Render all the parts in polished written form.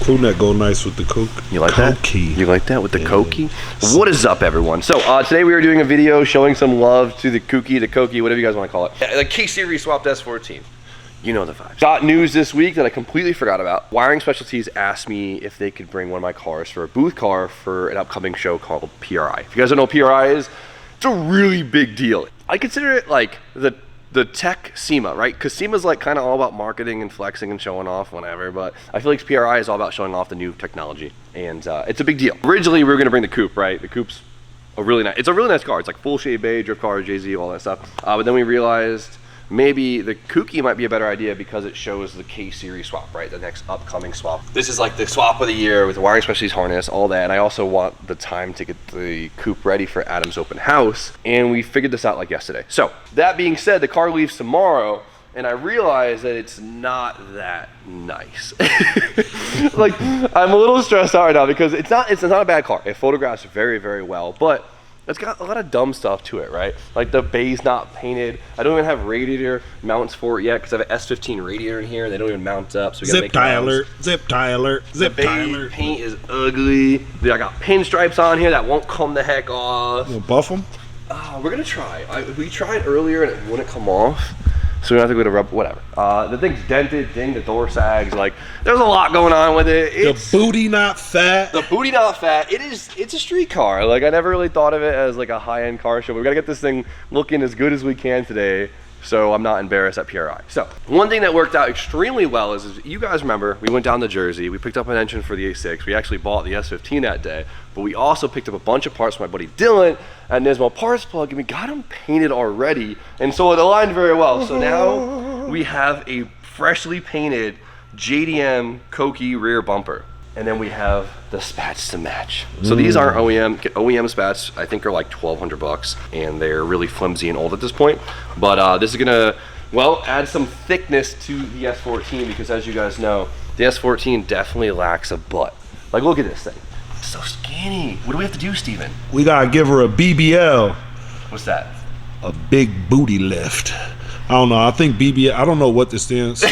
Crew neck go nice with the Coke. You like that? Kouki. You like that with the Kouki? What is up, everyone? So today we are doing a video showing some love to the Kouki, the Kouki, whatever you guys want to call it. The K Series swapped S14. You know the vibes. Got news this week that I completely forgot about. Wiring Specialties asked me if they could bring one of my cars for a booth car for an upcoming show called PRI. If you guys don't know what PRI is, it's a really big deal. I consider it like the tech SEMA, right? Because SEMA's like kind of all about marketing and flexing and showing off whatever, but I feel like PRI is all about showing off the new technology, and it's a big deal. Originally we were gonna bring the coupe, right? The coupe's a really nice car. It's like full shade beige, drift car, Jay-Z, all that stuff. But then we realized maybe the Kouki might be a better idea because it shows the K Series swap, right? The next upcoming swap. This is like the swap of the year with the Wiring Specialties harness, all that. And I also want the time to get the coupe ready for Adam's open house. And we figured this out like yesterday. So that being said, the car leaves tomorrow and I realize that it's not that nice. Like, I'm a little stressed out right now because it's not a bad car. It photographs very, very well, but it's got a lot of dumb stuff to it, right? Like the bay's not painted. I don't even have radiator mounts for it yet because I have an S15 radiator in here and they don't even mount up. So we gotta make tie alert, zip tie alert, zip tie alert. Paint is ugly. I got pinstripes on here that won't come the heck off. You buff them? We're gonna try. We tried earlier and it wouldn't come off. So we don't have to go to rub, whatever. The thing's dented, the door sags. Like, there's a lot going on with it. The booty not fat. The booty not fat. It's a street car. Like, I never really thought of it as like a high-end car show. But we gotta get this thing looking as good as we can today, so I'm not embarrassed at PRI. So one thing that worked out extremely well is you guys remember, we went down to Jersey, we picked up an engine for the A6, we actually bought the S15 that day, but we also picked up a bunch of parts from my buddy Dylan at Nismo Parts Plug, and we got them painted already, and so it aligned very well. So now we have a freshly painted JDM Kouki rear bumper. And then we have the spats to match. So these aren't OEM spats. I think are like 1,200 bucks, and they're really flimsy and old at this point. But this is gonna, well, add some thickness to the S14 because, as you guys know, the S14 definitely lacks a butt. Like, look at this thing. It's so skinny. What do we have to do, Steven? We gotta give her a BBL. What's that? A big booty lift. I don't know. I think BBL. I don't know what this stands,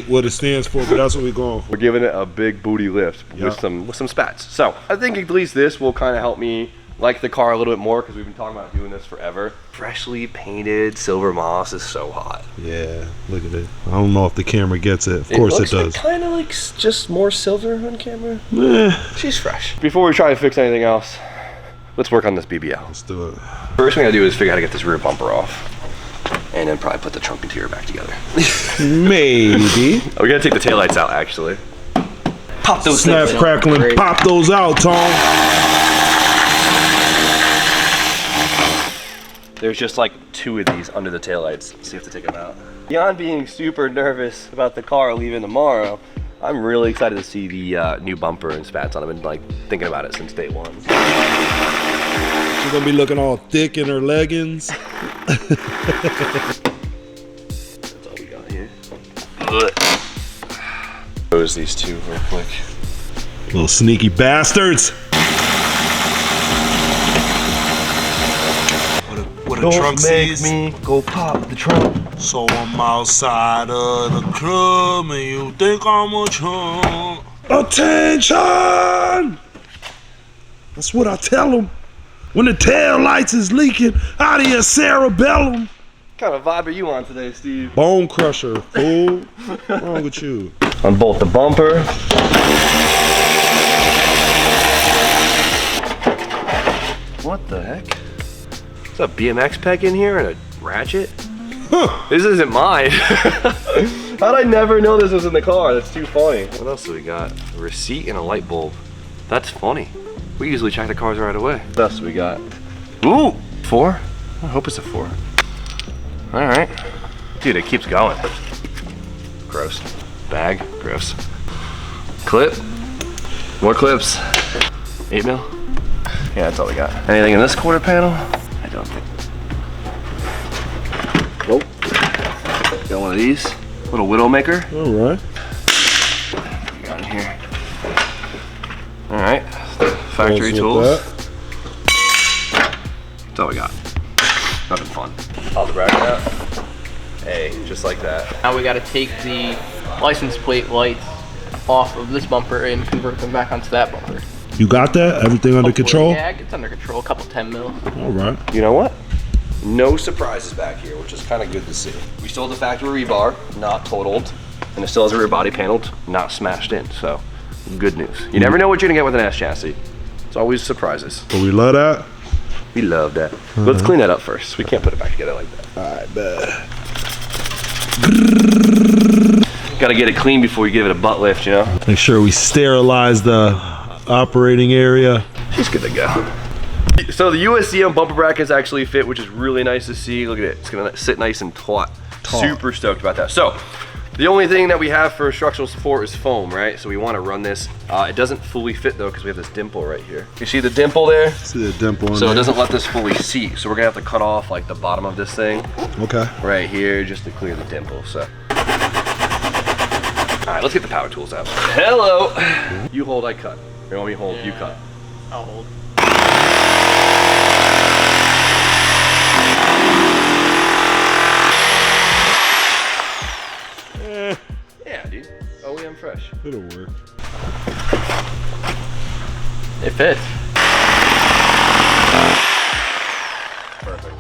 what it stands for, but that's what we're going for. We're giving it a big booty lift with some spats. So I think at least this will kind of help me like the car a little bit more because we've been talking about doing this forever. Freshly painted silver moss is so hot. Yeah, look at it. I don't know if the camera gets it. Of course it does. Like, kind of like just more silver on camera. She's fresh. Before we try to fix anything else, let's work on this BBL. Let's do it. First thing I gotta do is figure out how to get this rear bumper off. And then probably put the trunk interior back together. Maybe. We're gonna take the taillights out, actually. Pop those snap, crackling, pop those out, Tom. There's just like 2 of these under the taillights, so you have to take them out. Beyond being super nervous about the car leaving tomorrow, I'm really excited to see the new bumper and spats on them. I've been like thinking about it since day one. She's gonna be looking all thick in her leggings. That's all we got here. Close these 2 real quick. Little sneaky bastards. What a trunk make me go pop the trunk. So I'm outside of the club and you think I'm a chump. Attention! That's what I tell them. When the tail lights is leaking out of your cerebellum. What kind of vibe are you on today, Steve? Bone crusher, fool. What's wrong with you? On both the bumper. What the heck? Is a BMX peg in here and a ratchet? Huh. This isn't mine. How'd I never know this was in the car? That's too funny. What else do we got? A receipt and a light bulb. That's funny. We usually check the cars right away. What else do we got? Ooh, 4? I hope it's a 4. All right. Dude, it keeps going. Gross. Bag, gross. Clip, more clips. 8 mil? Yeah, that's all we got. Anything in this quarter panel? I don't think. Nope. Got one of these. Little Widowmaker. All right. What we got in here? All right. Factory tools. That's all we got. Nothing fun. Pop the bracket out. Hey, just like that. Now we gotta take the license plate lights off of this bumper and convert them back onto that bumper. You got that? Everything under Hopefully, control? Yeah, it's under control. A couple 10 mil. All right. You know what? No surprises back here, which is kind of good to see. We still have the factory rebar, not totaled, and it still has a rear body panel, not smashed in. So, good news. You never know what you're gonna get with an S chassis. It's always surprises. But we love that. We love that. Let's clean that up first. We can't put it back together like that. All right, bet. Gotta get it clean before you give it a butt lift, you know? Make sure we sterilize the operating area. She's good to go. So the USDM bumper brackets actually fit, which is really nice to see. Look at it, it's gonna sit nice and taut. Super stoked about that. So, the only thing that we have for structural support is foam, right? So we wanna run this. It doesn't fully fit though, because we have this dimple right here. You see the dimple there? See the dimple in So there. it doesn't let this fully seat. So we're gonna have to cut off like the bottom of this thing. Okay. Right here, just to clear the dimple, so. All right, let's get the power tools out. Hello. You hold, I cut. You want me to hold, you cut. I'll hold. Yeah, dude. OEM fresh. It'll work. It fits. Perfect.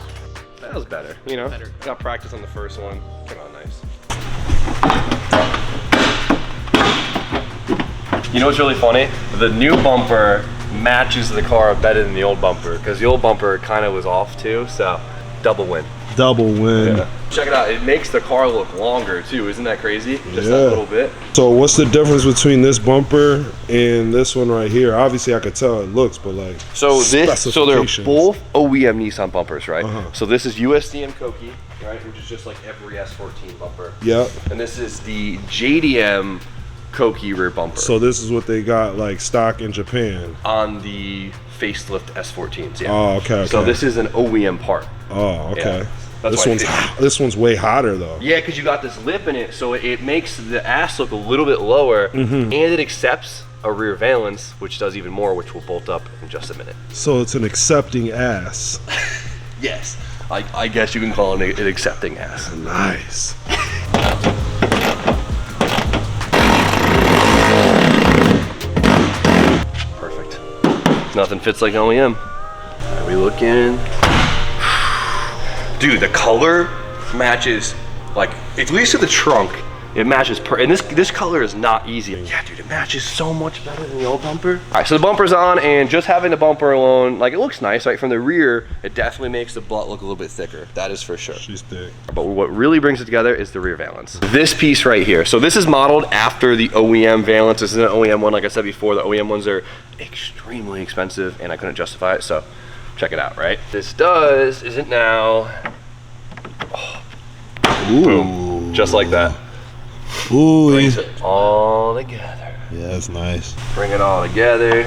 That was better, you know? Better. Got practice on the first one. Came out nice. You know what's really funny? The new bumper matches the car better than the old bumper, because the old bumper kind of was off too, so double win. Double win. Yeah. Check it out, it makes the car look longer too, isn't that crazy? Just Yeah. that little bit. So what's the difference between this bumper and this one right here? Obviously I could tell it looks, but like So they're specifications. both OEM Nissan bumpers, right? Uh-huh. So this is USDM Kouki, right? Which is just like every S14 bumper. Yep. And this is the JDM Kouki rear bumper So this is what they got like stock in Japan. on the facelift S14s. Yeah. Oh, okay. So this is an OEM part. Oh, okay. Yeah. That's This why one's it- this one's way hotter though. Yeah, because you got this lip in it, so it makes the ass look a little bit lower, and it accepts a rear valance, which does even more, which we'll bolt up in just a minute. So it's an accepting ass. Yes, I guess you can call it an accepting ass. Nice. Perfect. Nothing fits like OEM. Are we looking? Dude, the color matches, like, at least in the trunk, it matches and this color is not easy. Yeah, dude, it matches so much better than the old bumper. All right, so the bumper's on, and just having the bumper alone, like, it looks nice, right? From the rear, it definitely makes the butt look a little bit thicker. That is for sure. She's thick. But what really brings it together is the rear valance. This piece right here. So this is modeled after the OEM valance. This is an OEM one, like I said before. The OEM ones are extremely expensive, and I couldn't justify it, so check it out, right? This isn't now, Ooh. boom, just like that. Ooh. Brings it all together. Yeah, that's nice. Bring it all together.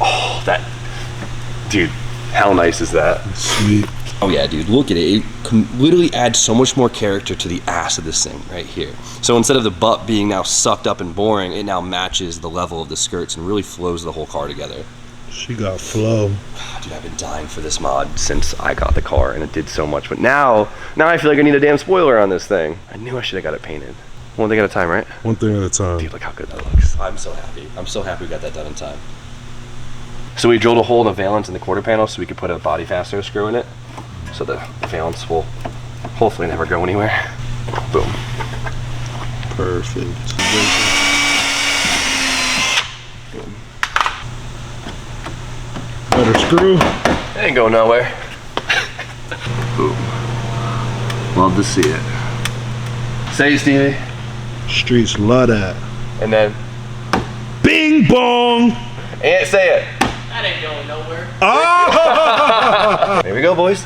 Oh, that, dude, how nice is that? Sweet. Oh yeah, dude, look at it. It can literally add so much more character to the ass of this thing right here. So instead of the butt being now sucked up and boring, it now matches the level of the skirts and really flows the whole car together. She got flow. Dude, I've been dying for this mod since I got the car, and it did so much. But now I feel like I need a damn spoiler on this thing. I knew I should have got it painted. One thing at a time, right? One thing at a time. Dude, look how good that looks. I'm so happy. I'm so happy we got that done in time. So we drilled a hole in the valance in the quarter panel so we could put a body fastener screw in it. So the valance will hopefully never go anywhere. Boom. Perfect. Better screw. It ain't going nowhere. Boom. Love to see it. Say it, Stevie. Streets love that. And then, Bing bong. and say it. That ain't going nowhere. Oh! Here we go, boys.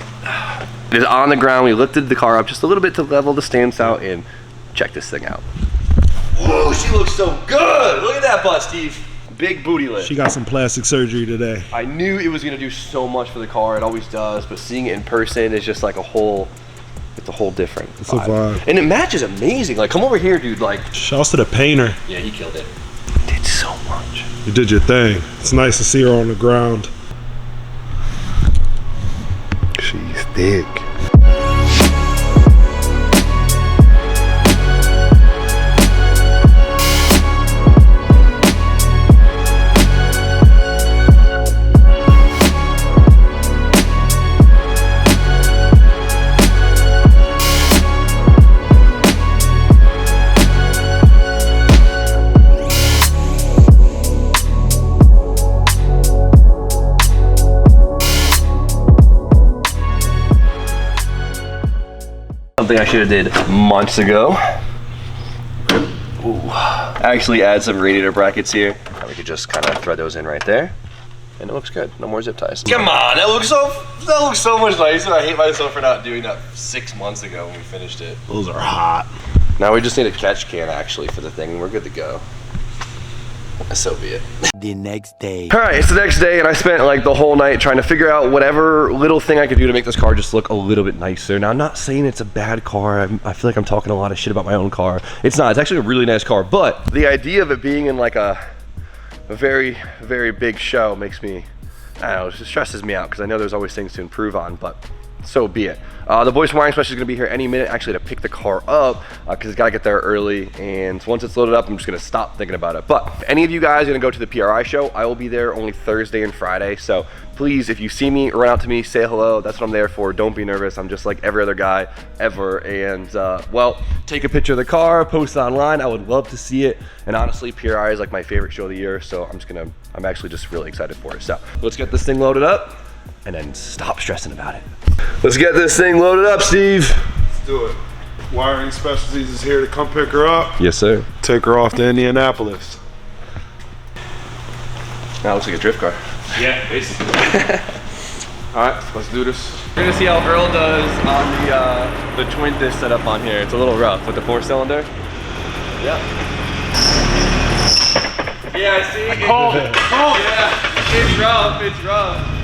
It is on the ground. We lifted the car up just a little bit to level the stance out, and check this thing out. Whoa, she looks so good. Look at that butt, Steve. Big booty lift. She got some plastic surgery today. I knew it was gonna do so much for the car. It always does, but seeing it in person is just like a whole, it's a whole different It's a vibe. And it matches amazing. Like, come over here, dude. Like, Shouts to the painter. yeah, he killed it. Did so much. You did your thing. It's nice to see her on the ground. She's thick. Something I should have did months ago. Ooh. Actually add some radiator brackets here. And we could just kind of thread those in right there. And it looks good. No more zip ties. Come on, that looks so much nicer. I hate myself for not doing that 6 months ago when we finished it. Those are hot. Now we just need a catch can actually for the thing. We're good to go. So be it. The next day. All right, it's the next day and I spent like the whole night trying to figure out whatever little thing I could do to make this car just look a little bit nicer. Now I'm not saying it's a bad car. I feel like I'm talking a lot of shit about my own car. It's not, it's actually a really nice car, but the idea of it being in like a very, very big show makes me, I don't know, it just stresses me out because I know there's always things to improve on, but so be it. The voice wiring specialist is gonna be here any minute actually to pick the car up because it's gotta get there early, and once it's loaded up, I'm just gonna stop thinking about it. But if any of you guys are gonna go to the PRI show, I will be there only Thursday and Friday, so please, if you see me, run out to me, say hello. That's what I'm there for. Don't be nervous. I'm just like every other guy ever. And well, take a picture of the car, post it online. I would love to see it. And honestly, PRI is like my favorite show of the year, so I'm actually just really excited for it. So let's get this thing loaded up and then stop stressing about it. Let's get this thing loaded up, Steve. Let's do it. Wiring Specialties is here to come pick her up. Yes, sir. Take her off to Indianapolis. Now it looks like a drift car. Yeah, basically. All right, let's do this. We're gonna see how Earl does on the twin disc setup on here. It's a little rough with the 4-cylinder. Yeah. Yeah, I see. Called it. Yeah, it's rough. It's rough.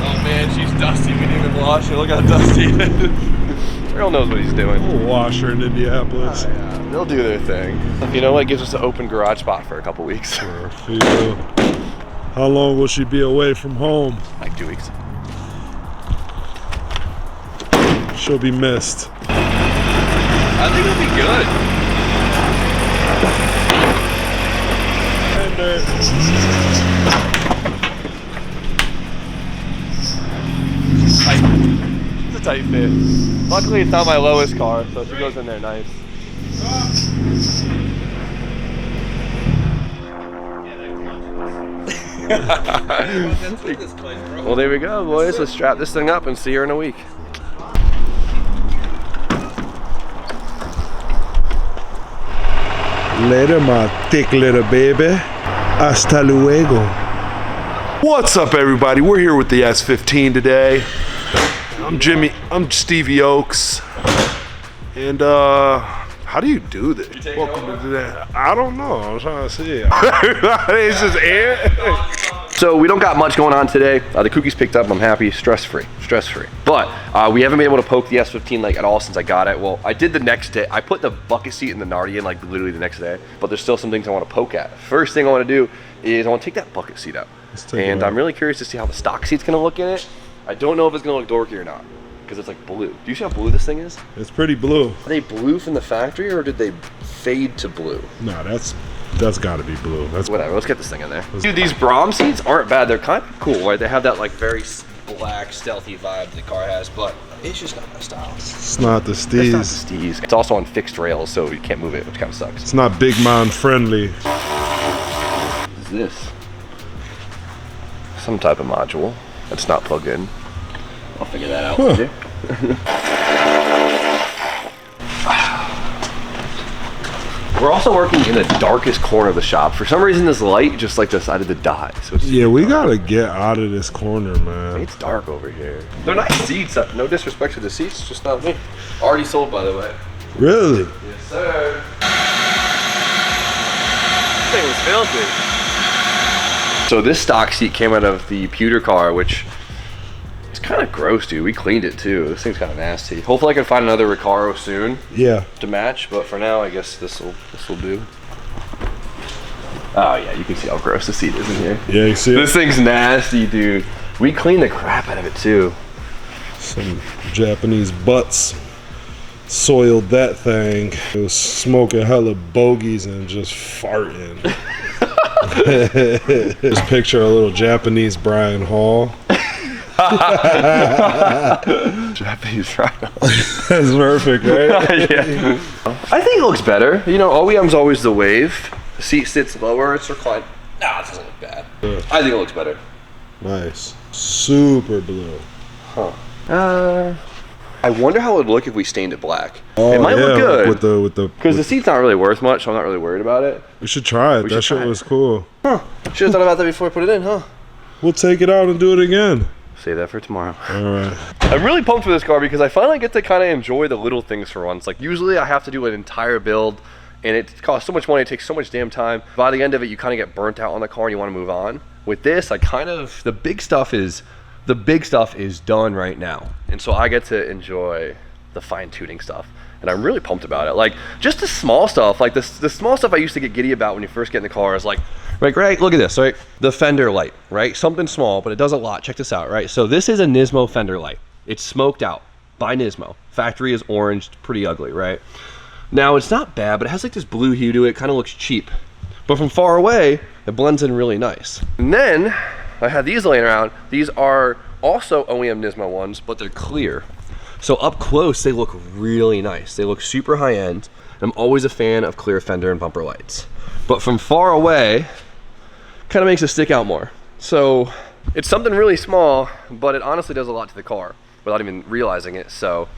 Oh man, she's dusty. We didn't even wash her. Look how dusty it is. Earl knows what he's doing. We'll wash her in Indianapolis. Oh, yeah. They'll do their thing. You know what? Gives us an open garage spot for a couple weeks. For a few. How long will she be away from home? Like 2 weeks. She'll be missed. I think it'll be good. It's a tight fit. Luckily, it's not my lowest car, so she goes in there nice. Well, there we go, boys. Let's strap this thing up and see her in a week. Later, my thick little baby. Hasta luego. What's up, everybody? We're here with the S15 today. I'm Stevie Oaks. And how do you do this? Welcome to that. I don't know. I'm trying to see it. It's just air. So we don't got much going on today. The Koukis picked up. I'm happy. Stress-free. But we haven't been able to poke the S15 like at all since I got it. Well, I did the next day. I put the bucket seat in the Nardi in like literally the next day. But there's still some things I want to poke at. First thing I want to do is I want to take that bucket seat out. And I'm really curious to see how the stock seat's going to look in it. I don't know if it's going to look dorky or not because it's like blue. Do you see how blue this thing is? It's pretty blue. Are they blue from the factory or did they fade to blue? No, that's got to be blue. That's whatever. Let's get this thing in there. Dude, these Brom seats aren't bad. They're kind of cool, right? They have that like very black, stealthy vibe the car has, but it's just not my style. It's not the Steez. It's not the Steez. It's also on fixed rails, so you can't move it, which kind of sucks. It's not big man friendly. What is this? Some type of module that's not plugged in. I'll figure that out with you. We're also working in the darkest corner of the shop. For some reason, this light just like decided to die. So it's yeah, we gotta get out of this corner, man. It's dark over here. They're nice seats. No disrespect to the seats, just not me. Already sold, by the way. Really? Yes, sir. This thing was filthy. So this stock seat came out of the pewter car, which is kind of gross, dude. We cleaned it too. This thing's kind of nasty. Hopefully I can find another Recaro soon. Yeah. To match, but for now I guess this will do. Oh yeah, you can see how gross the seat is in here. Yeah, you see this thing's nasty, dude. We cleaned the crap out of it too. Some Japanese butts soiled that thing. It was smoking hella bogeys and just farting. Just picture a little Japanese Brian Hall. Japanese rhino. That's perfect, right? Yeah. I think it looks better. You know, OEM's always the wave. The seat sits lower, it's reclined. Nah, it doesn't look bad. Yeah. I think it looks better. Nice. Super blue. Huh. I wonder how it would look if we stained it black. Oh, it might look good. With the because the seat's not really worth much, so I'm not really worried about it. We should try it. That shit was cool. Huh. Should have thought about that before I put it in, huh? We'll take it out and do it again. Save that for tomorrow. All right. I'm really pumped for this car because I finally get to kind of enjoy the little things for once. Like usually I have to do an entire build and it costs so much money, it takes so much damn time. By the end of it, you kind of get burnt out on the car and you want to move on. With this, I kind of, the big stuff is done right now. And so I get to enjoy the fine tuning stuff. And I'm really pumped about it. Like just the small stuff, like the small stuff I used to get giddy about when you first get in the car is like, right, look at this, right? The fender light, right? Something small, but it does a lot. Check this out, right? So this is a Nismo fender light. It's smoked out by Nismo. Factory is orange, pretty ugly, right? Now it's not bad, but it has like this blue hue to it, kind of looks cheap. But from far away, it blends in really nice. And then I had these laying around. These are also OEM Nismo ones, but they're clear. So up close, they look really nice. They look super high end. I'm always a fan of clear fender and bumper lights. But from far away, kind of makes it stick out more. So it's something really small, but it honestly does a lot to the car without even realizing it. So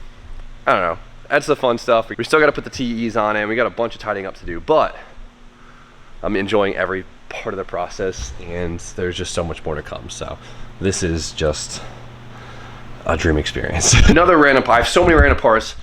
I don't know. That's the fun stuff. We still got to put the TEs on it. And we got a bunch of tidying up to do, but I'm enjoying every part of the process and there's just so much more to come. So this is just a dream experience. Another random part. I have so many random parts.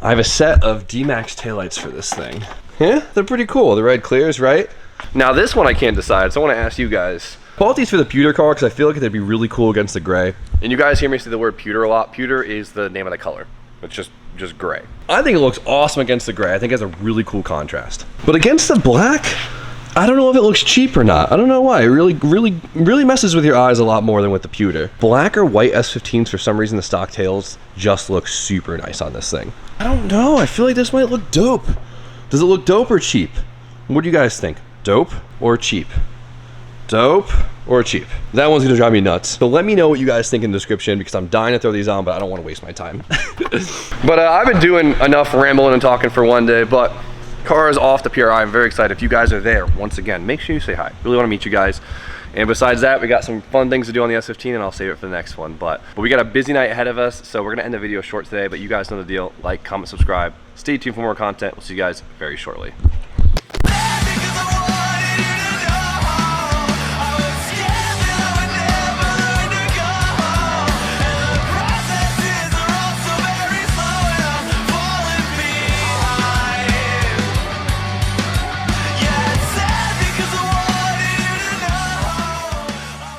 I have a set of D-Max taillights for this thing. Yeah, they're pretty cool. The red clears, right? Now this one I can't decide, so I want to ask you guys. I bought these for the pewter car because I feel like they'd be really cool against the gray. And you guys hear me say the word pewter a lot. Pewter is the name of the color. It's just gray. I think it looks awesome against the gray. I think it has a really cool contrast. But against the black, I don't know if it looks cheap or not. I don't know why. It really messes with your eyes a lot more than with the pewter. Black or white S15s, for some reason, the stock tails just look super nice on this thing. I don't know. I feel like this might look dope. Does it look dope or cheap? What do you guys think? Dope or cheap? Dope or cheap? That one's gonna drive me nuts. So let me know what you guys think in the description because I'm dying to throw these on, but I don't want to waste my time. But I've been doing enough rambling and talking for one day, but car is off the PRI. I'm very excited. If you guys are there, once again, make sure you say hi. Really want to meet you guys. And besides that, we got some fun things to do on the S15 and I'll save it for the next one. But we got a busy night ahead of us, so we're gonna end the video short today, but you guys know the deal. Like, comment, subscribe. Stay tuned for more content. We'll see you guys very shortly.